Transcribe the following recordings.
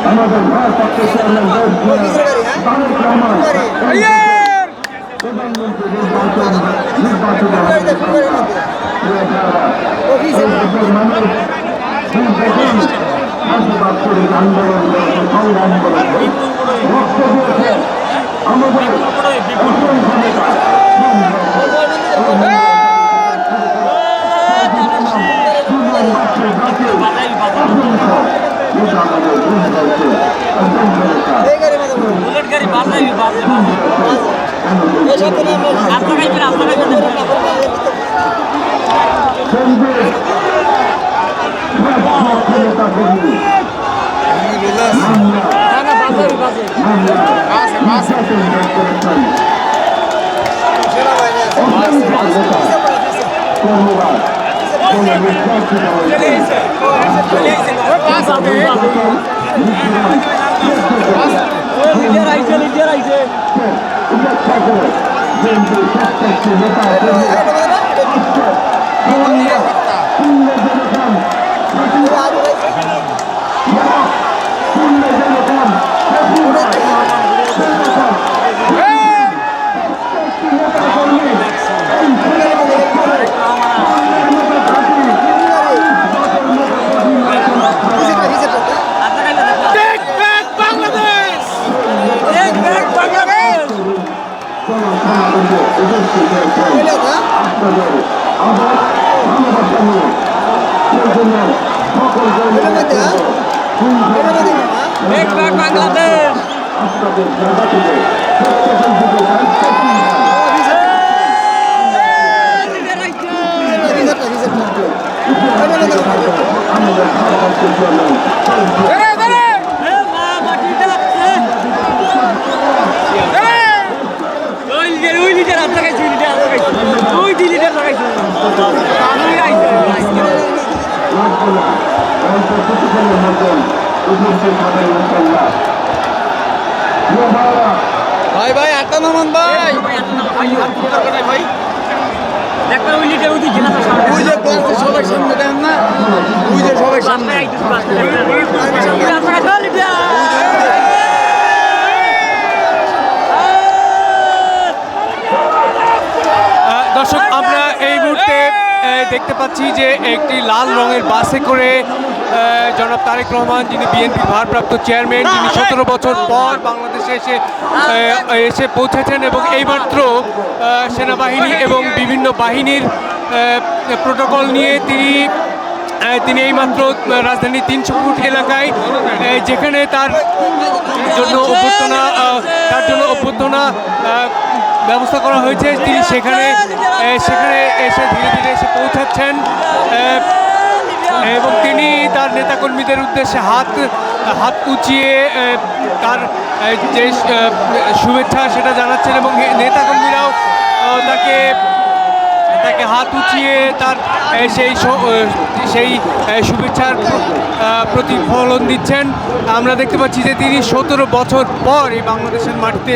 আমাদের ভারপ্রাপ্ত চেয়ারম্যান প্রধানমন্ত্রী আন্দোলন আমাদের বুলেট গাড়ি বাজাই ভাই ভাই আটটা নামান ভাই ভাই দেখবেন ওই লিটার ওই দিকে ওই যে সবাই সামনে দেন না ওই যে সবাই সামনে দর্শক আমরা এই মুহূর্তে দেখতে পাচ্ছি যে একটি লাল রঙের বাসে করে জনাব তারেক রহমান, যিনি বিএনপির ভারপ্রাপ্ত চেয়ারম্যান, যিনি 17 বছর পর বাংলাদেশে এসে পৌঁছেছেন এবং এইমাত্র সেনাবাহিনী এবং বিভিন্ন বাহিনীর প্রোটোকল নিয়ে তিনি এইমাত্র রাজধানীর 300 ফুট এলাকায়, যেখানে তার জন্য অভ্যর্থনা ব্যবস্থা করা হয়েছে, তিনি সেখানে এসে ধীরে ধীরে এসে পৌঁছাচ্ছেন এবং তিনি তার নেতাকর্মীদের উদ্দেশ্যে হাত উঁচিয়ে তার যে শুভেচ্ছা সেটা জানাচ্ছেন এবং নেতাকর্মীরাও তাকে হাত উঁচিয়ে তার সেই শুভেচ্ছার প্রতিফলন দিচ্ছেন। আমরা দেখতে পাচ্ছি যে তিনি 17 বছর পর এই বাংলাদেশের মাটিতে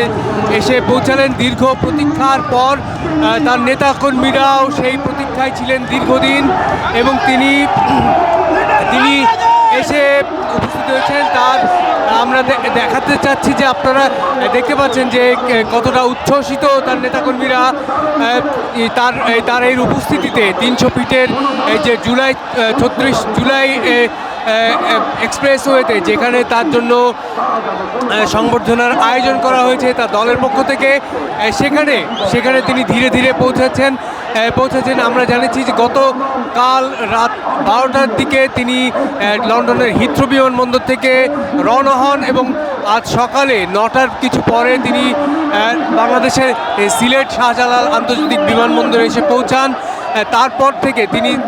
এসে পৌঁছালেন, দীর্ঘ প্রতীক্ষার পর। তার নেতাকর্মীরাও সেই প্রতীক্ষায় ছিলেন দীর্ঘদিন এবং তিনি এসে উপস্থিত হয়েছেন। আমরা দেখাতে চাচ্ছি যে আপনারা দেখতে পাচ্ছেন যে কতটা উচ্ছ্বসিত তার নেতাকর্মীরা তার এই উপস্থিতিতে 300 ফিটের যে 36 জুলাই এক্সপ্রেসওয়েতে, যেখানে তার জন্য সংবর্ধনার আয়োজন করা হয়েছে তার দলের পক্ষ থেকে, সেখানে তিনি ধীরে ধীরে পৌঁছাচ্ছেন। আমরা জানিয়েছি যে গতকাল রাত 12টার দিকে তিনি লন্ডনের হিথ্রো বিমানবন্দর থেকে রওনা হন এবং আজ সকালে 9টার কিছু পরে তিনি বাংলাদেশের সিলেট শাহজালাল আন্তর্জাতিক বিমানবন্দরে এসে পৌঁছান।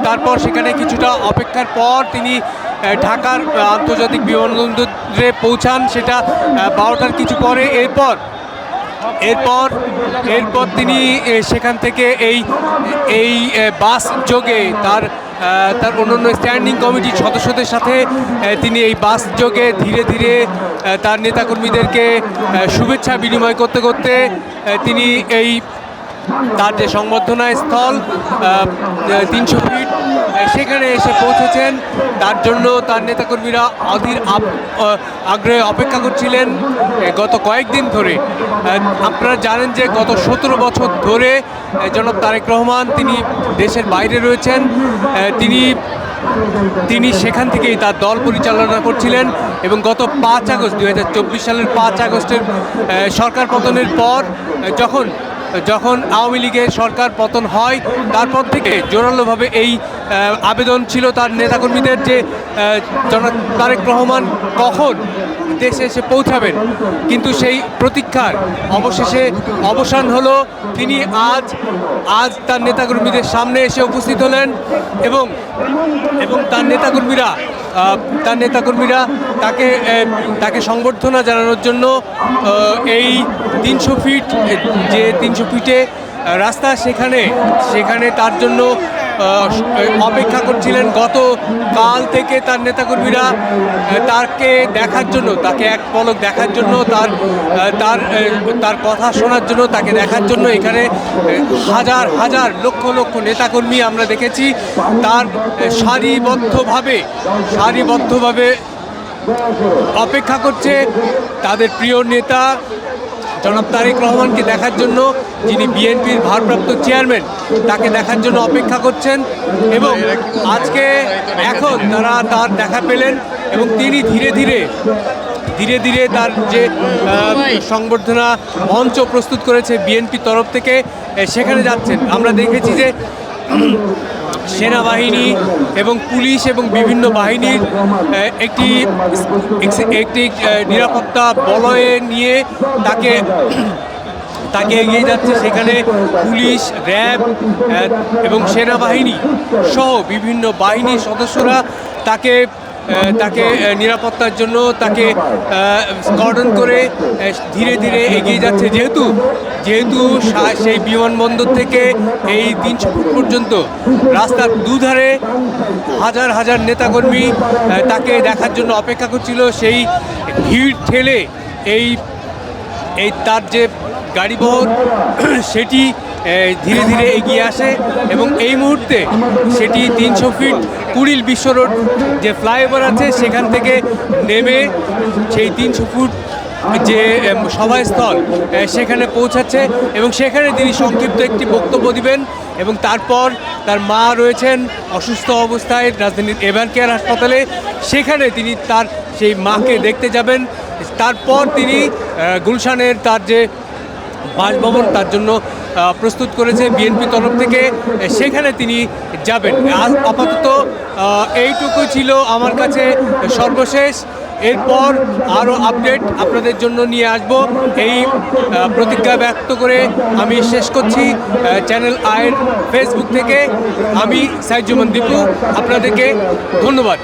তারপর সেখানে কিছুটা অপেক্ষার পর তিনি ঢাকার আন্তর্জাতিক বিমানবন্দরে পৌঁছান, সেটা 12টার কিছু পরে। এরপর তিনি সেখান থেকে এই বাস যোগে তার অন্যান্য স্ট্যান্ডিং কমিটির সদস্যদের সাথে তিনি এই বাস যোগে ধীরে ধীরে তার নেতাকর্মীদেরকে শুভেচ্ছা বিনিময় করতে করতে তিনি তার যে সংবর্ধনা স্থল 300 ফিট সেখানে এসে পৌঁছেছেন। তার জন্য তার নেতাকর্মীরা অধীর আগ্রহে অপেক্ষা করছিলেন গত কয়েকদিন ধরে। আপনারা জানেন যে গত 17 বছর ধরে জনাব তারেক রহমান তিনি দেশের বাইরে রয়েছেন। তিনি সেখান থেকেই তার দল পরিচালনা করছিলেন এবং গত 5 আগস্ট 2024 সালের 5 আগস্টের সরকার পতনের পর যখন আওয়ামী লীগের সরকার পতন হয় তারপর থেকে জোরালোভাবে এই আবেদন ছিল তার নেতাকর্মীদের যে জনাব তারেক রহমান কখন দেশে এসে পৌঁছাবেন, কিন্তু সেই প্রতীক্ষার অবশেষে অবসান হলো। তিনি আজ তার নেতাকর্মীদের সামনে এসে উপস্থিত হলেন এবং তার নেতাকর্মীরা তাকে সংবর্ধনা জানানোর জন্য এই 300 ফিট যে 300 ফিটে রাস্তা সেখানে তার জন্য অপেক্ষা করছিলেন। গতকাল থেকে তার নেতাকর্মীরা তাকে দেখার জন্য, তাকে এক পলক দেখার জন্য, তার কথা শোনার জন্য, তাকে দেখার জন্য এখানে হাজার হাজার লক্ষ লক্ষ নেতাকর্মী আমরা দেখেছি তার সারিবদ্ধভাবে অপেক্ষা করছে তাদের প্রিয় নেতা জনাব তারেক রহমানকে দেখার জন্য, যিনি বিএনপির ভারপ্রাপ্ত চেয়ারম্যান, তাকে দেখার জন্য অপেক্ষা করছেন। এবং এখন তারা তার দেখা পেলেন এবং তিনি ধীরে ধীরে তার যে সংবর্ধনা মঞ্চ প্রস্তুত করেছে বিএনপি তরফ থেকে সেখানে যাচ্ছেন। আমরা দেখেছি যে সেনাবাহিনী এবং পুলিশ এবং বিভিন্ন বাহিনীর একটি নিরাপত্তা বলয়ে নিয়ে তাকে এগিয়ে যাচ্ছে। সেখানে পুলিশ, র্যাব এবং সেনাবাহিনী সহ বিভিন্ন বাহিনীর সদস্যরা তাকে নিরাপত্তার জন্য তাকে কর্ডন করে ধীরে ধীরে এগিয়ে যাচ্ছে। যেহেতু সেই বিমানবন্দর থেকে এই 300 ফুট পর্যন্ত রাস্তার দুধারে হাজার হাজার নেতাকর্মী তাকে দেখার জন্য অপেক্ষা করছিল। সেই ভিড় ঠেলে এই তার যে গাড়িবহর সেটি ধীরে ধীরে এগিয়ে আসে এবং এই মুহূর্তে সেটি 300 ফিট কুড়িল বিশ্ব রোড যে ফ্লাইওভার আছে সেখান থেকে নেমে সেই 300 ফুট যে সভাস্থল সেখানে পৌঁছাচ্ছে এবং সেখানে তিনি সংক্ষিপ্ত একটি বক্তব্য দিবেন এবং তারপর তার মা রয়েছেন অসুস্থ অবস্থায় রাজধানীর এভার কেয়ার হাসপাতালে, সেখানে তিনি তার সেই মাকে দেখতে যাবেন। তারপর তিনি গুলশানের তার যে বাসভবন তার জন্য প্রস্তুত করেছে বিএনপি তরফ থেকে, সেখানে তিনি যাবেন। আপাতত এইটুকু ছিল আমার কাছে সর্বশেষ। এরপর আরও আপডেট আপনাদের জন্য নিয়ে আসব। এই প্রতিজ্ঞা ব্যক্ত করে আমি শেষ করছি। চ্যানেল আইয়ের ফেসবুক থেকে আমি সাইজুমান দীপু, আপনাদেরকে ধন্যবাদ।